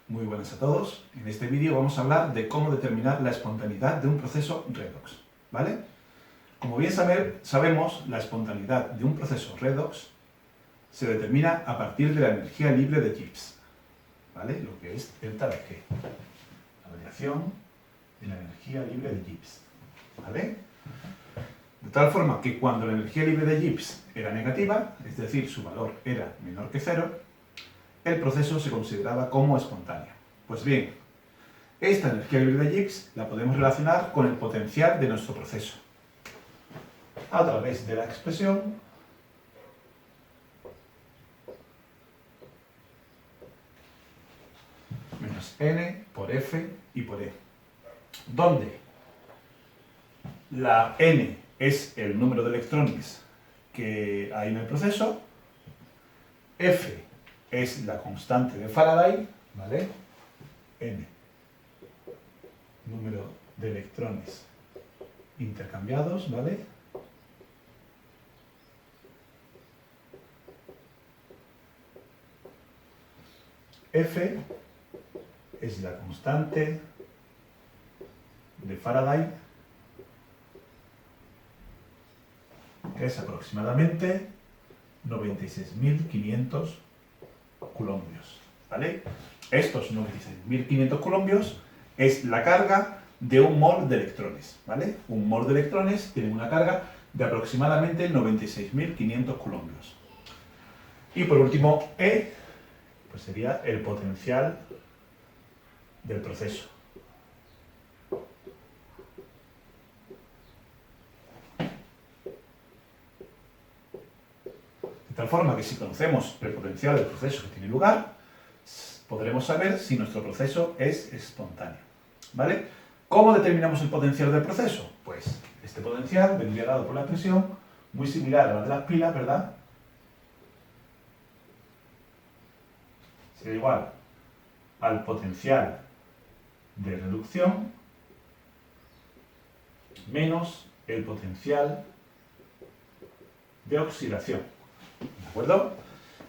Muy buenas a todos. En este vídeo vamos a hablar de cómo determinar la espontaneidad de un proceso redox, ¿vale? Como bien sabemos, la espontaneidad de un proceso redox se determina a partir de la energía libre de Gibbs, ¿vale? Lo que es delta de G, la variación de la energía libre de Gibbs, ¿vale? De tal forma que cuando la energía libre de Gibbs era negativa, es decir, su valor era menor que cero, el proceso se consideraba como espontáneo. Pues bien, esta energía libre de Gibbs la podemos relacionar con el potencial de nuestro proceso a través de la expresión menos n por f y por e, donde la n es el número de electrones que hay en el proceso, f es la constante de Faraday, ¿vale? N, número de electrones intercambiados, ¿vale? F es la constante de Faraday, que es aproximadamente 96.500 coulombios, ¿vale? Estos 96.500 coulombios es la carga de un mol de electrones, ¿vale? Un mol de electrones tiene una carga de aproximadamente 96.500 coulombios. Y por último, E, pues sería el potencial del proceso. De tal forma que si conocemos el potencial del proceso que tiene lugar, podremos saber si nuestro proceso es espontáneo, ¿vale? ¿Cómo determinamos el potencial del proceso? Pues este potencial vendría dado por la expresión muy similar a la de las pilas, ¿verdad? Sería igual al potencial de reducción menos el potencial de oxidación. ¿De acuerdo?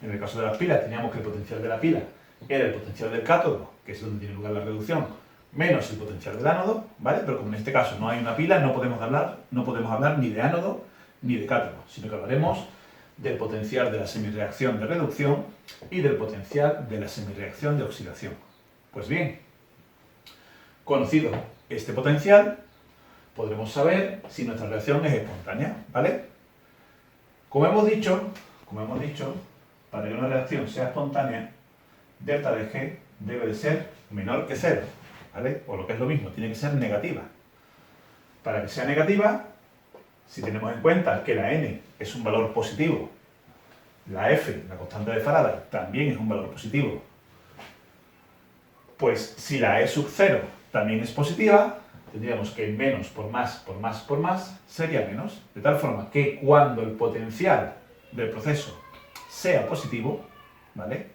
En el caso de las pilas teníamos que el potencial de la pila era el potencial del cátodo, que es donde tiene lugar la reducción, menos el potencial del ánodo, ¿vale? Pero como en este caso no hay una pila, no podemos hablar ni de ánodo ni de cátodo, sino que hablaremos del potencial de la semirreacción de reducción y del potencial de la semirreacción de oxidación. Pues bien, conocido este potencial, podremos saber si nuestra reacción es espontánea, ¿vale? Como hemos dicho, para que una reacción sea espontánea, delta de G debe de ser menor que cero, ¿vale? O lo que es lo mismo, tiene que ser negativa. Para que sea negativa, si tenemos en cuenta que la n es un valor positivo, la f, la constante de Faraday, también es un valor positivo, pues si la e sub 0 también es positiva, tendríamos que menos por más sería menos, de tal forma que cuando el potencial del proceso sea positivo, ¿vale?,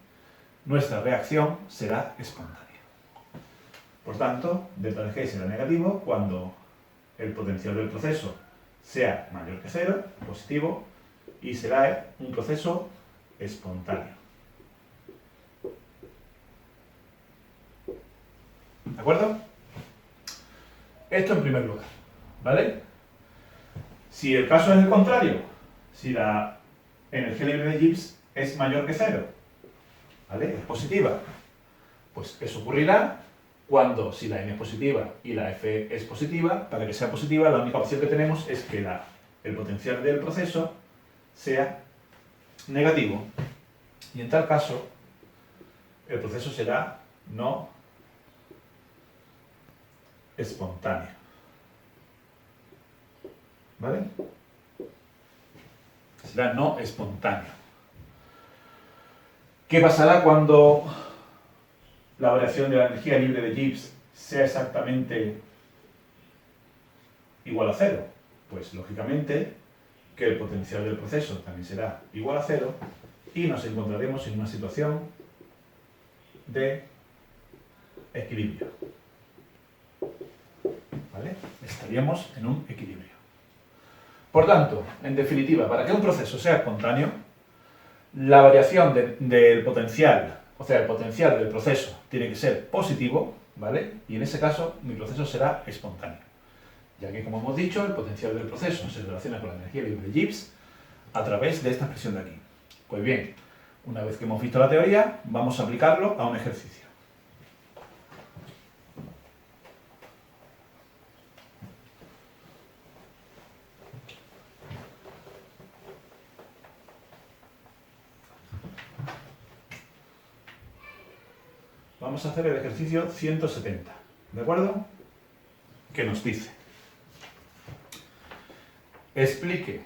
nuestra reacción será espontánea. Por tanto, delta de G será negativo cuando el potencial del proceso sea mayor que cero, positivo, y será un proceso espontáneo. ¿De acuerdo? Esto en primer lugar, ¿vale? Si el caso es el contrario, si la energía libre de Gibbs es mayor que cero, ¿vale?, es positiva, pues eso ocurrirá cuando, si la n es positiva y la f es positiva, para que sea positiva la única opción que tenemos es que el potencial del proceso sea negativo, y en tal caso el proceso será no espontáneo, ¿vale? Será no espontáneo. ¿Qué pasará cuando la variación de la energía libre de Gibbs sea exactamente igual a cero? Pues lógicamente que el potencial del proceso también será igual a cero y nos encontraremos en una situación de equilibrio, ¿vale? Estaríamos en un equilibrio. Por tanto, en definitiva, para que un proceso sea espontáneo, la variación del potencial O sea, el potencial del proceso tiene que ser positivo, ¿vale? Y en ese caso, mi proceso será espontáneo. Ya que, como hemos dicho, el potencial del proceso se relaciona con la energía libre de Gibbs a través de esta expresión de aquí. Pues bien, una vez que hemos visto la teoría, vamos a aplicarlo a un ejercicio. Vamos a hacer el ejercicio 170, ¿de acuerdo? Que nos dice: explique,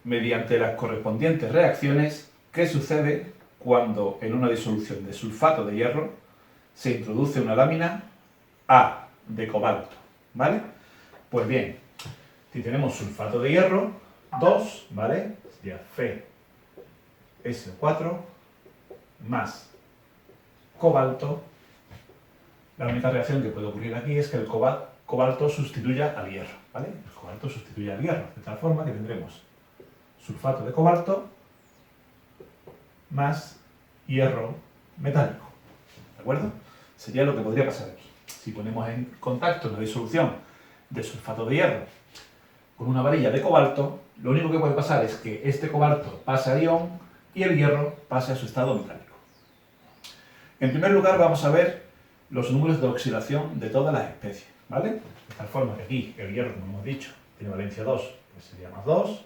mediante las correspondientes reacciones, qué sucede cuando en una disolución de sulfato de hierro se introduce una lámina A de cobalto, ¿vale? Pues bien, si tenemos sulfato de hierro, 2, ¿vale? Sería FeSO4 más cobalto. La única reacción que puede ocurrir aquí es que el cobalto sustituya al hierro, ¿vale? El cobalto sustituye al hierro, de tal forma que tendremos sulfato de cobalto más hierro metálico, ¿de acuerdo? Sería lo que podría pasar aquí. Si ponemos en contacto una disolución de sulfato de hierro con una varilla de cobalto, lo único que puede pasar es que este cobalto pase a ion y el hierro pase a su estado metálico. En primer lugar, vamos a ver los números de oxidación de todas las especies, ¿vale? De tal forma que aquí el hierro, como hemos dicho, tiene valencia 2, pues sería más 2.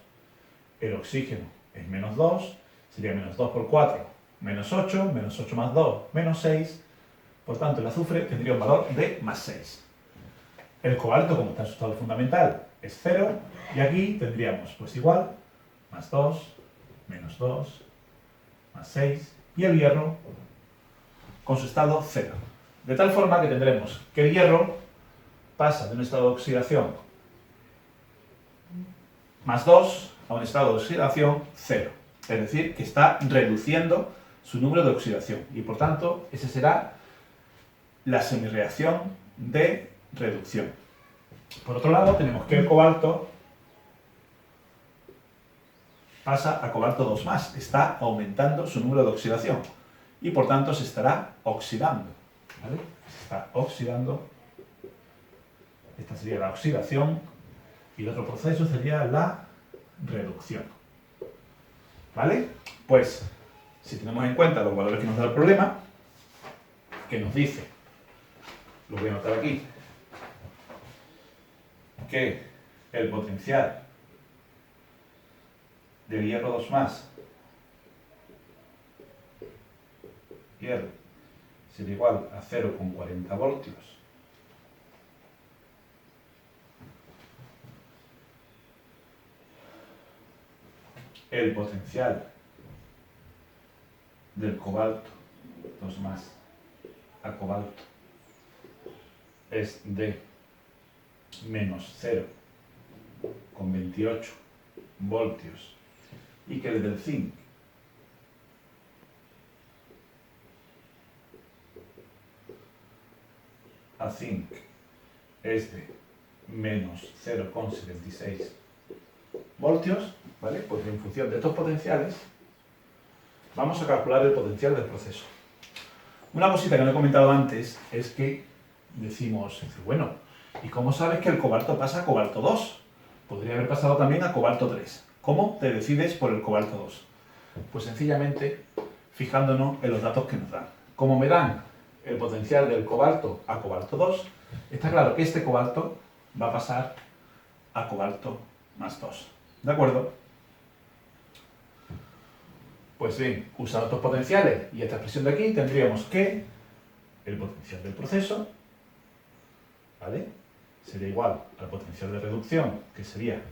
El oxígeno es menos 2, sería menos 2 por 4, menos 8, menos 8 más 2, menos 6. Por tanto, el azufre tendría un valor de más 6. El cobalto, como está en su estado fundamental, es 0. Y aquí tendríamos, pues igual, más 2, menos 2, más 6. Y el hierro con su estado 0. De tal forma que tendremos que el hierro pasa de un estado de oxidación más 2 a un estado de oxidación 0. Es decir, que está reduciendo su número de oxidación. Y por tanto, esa será la semirreacción de reducción. Por otro lado, tenemos que el cobalto pasa a cobalto 2+. Está aumentando su número de oxidación. Y por tanto se estará oxidando, ¿vale? Se está oxidando. Esta sería la oxidación y el otro proceso sería la reducción, ¿vale? Pues, si tenemos en cuenta los valores que nos da el problema, que nos dice, lo voy a anotar aquí, que el potencial del hierro 2+, hierro, sería igual a 0,40 voltios. El potencial del cobalto 2+ a cobalto es de menos 0,28 voltios y que el del zinc a zinc es de menos 0,76 voltios, ¿vale? Pues en función de estos potenciales vamos a calcular el potencial del proceso. Una cosita que no he comentado antes es que decimos, bueno, ¿y cómo sabes que el cobalto pasa a cobalto 2? Podría haber pasado también a cobalto 3. ¿Cómo te decides por el cobalto 2? Pues sencillamente fijándonos en los datos que nos dan. Como me dan el potencial del cobalto a cobalto 2, está claro que este cobalto va a pasar a cobalto más 2. ¿De acuerdo? Pues bien, usando estos potenciales y esta expresión de aquí, tendríamos que el potencial del proceso, ¿vale?, sería igual al potencial de reducción, que sería,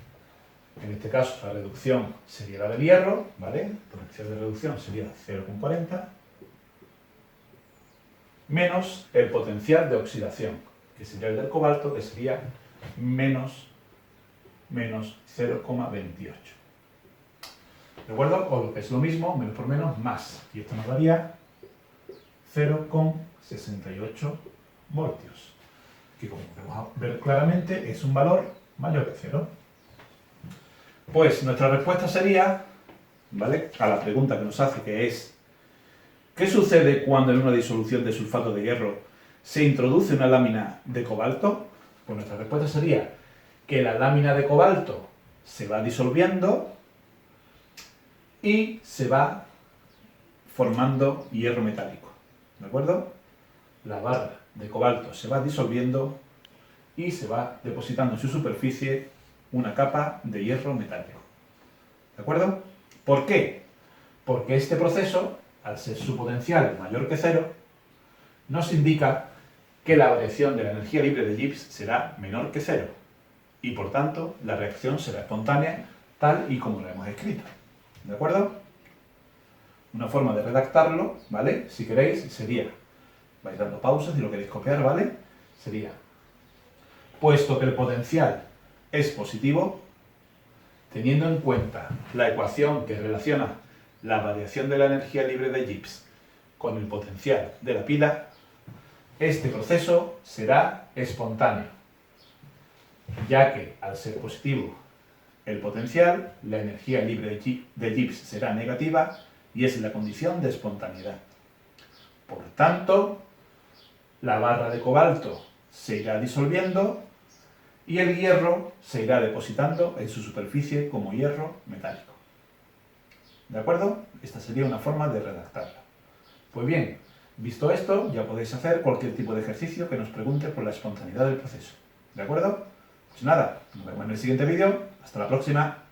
en este caso, la reducción sería la del hierro, ¿vale? El potencial de reducción sería 0,40, menos el potencial de oxidación, que sería el del cobalto, que sería menos 0,28. ¿De acuerdo? O es lo mismo, menos por menos, más. Y esto nos daría 0,68 voltios, que como podemos ver claramente es un valor mayor que 0. Pues nuestra respuesta sería, ¿vale?, a la pregunta que nos hace, que es ¿Qué sucede cuando en una disolución de sulfato de hierro se introduce una lámina de cobalto? Pues nuestra respuesta sería que la lámina de cobalto se va disolviendo y se va formando hierro metálico. ¿De acuerdo? La barra de cobalto se va disolviendo y se va depositando en su superficie una capa de hierro metálico. ¿De acuerdo? ¿Por qué? Porque este proceso, al ser su potencial mayor que cero, nos indica que la variación de la energía libre de Gibbs será menor que cero y por tanto la reacción será espontánea tal y como lo hemos escrito. ¿De acuerdo? Una forma de redactarlo, ¿vale? Si queréis, sería, vais dando pausas si lo queréis copiar, ¿vale? Sería, puesto que el potencial es positivo, teniendo en cuenta la ecuación que relaciona la variación de la energía libre de Gibbs con el potencial de la pila, este proceso será espontáneo, ya que al ser positivo el potencial, la energía libre de Gibbs será negativa y es la condición de espontaneidad. Por tanto, la barra de cobalto se irá disolviendo y el hierro se irá depositando en su superficie como hierro metálico. ¿De acuerdo? Esta sería una forma de redactarla. Pues bien, visto esto, ya podéis hacer cualquier tipo de ejercicio que nos pregunte por la espontaneidad del proceso. ¿De acuerdo? Pues nada, nos vemos en el siguiente vídeo. Hasta la próxima.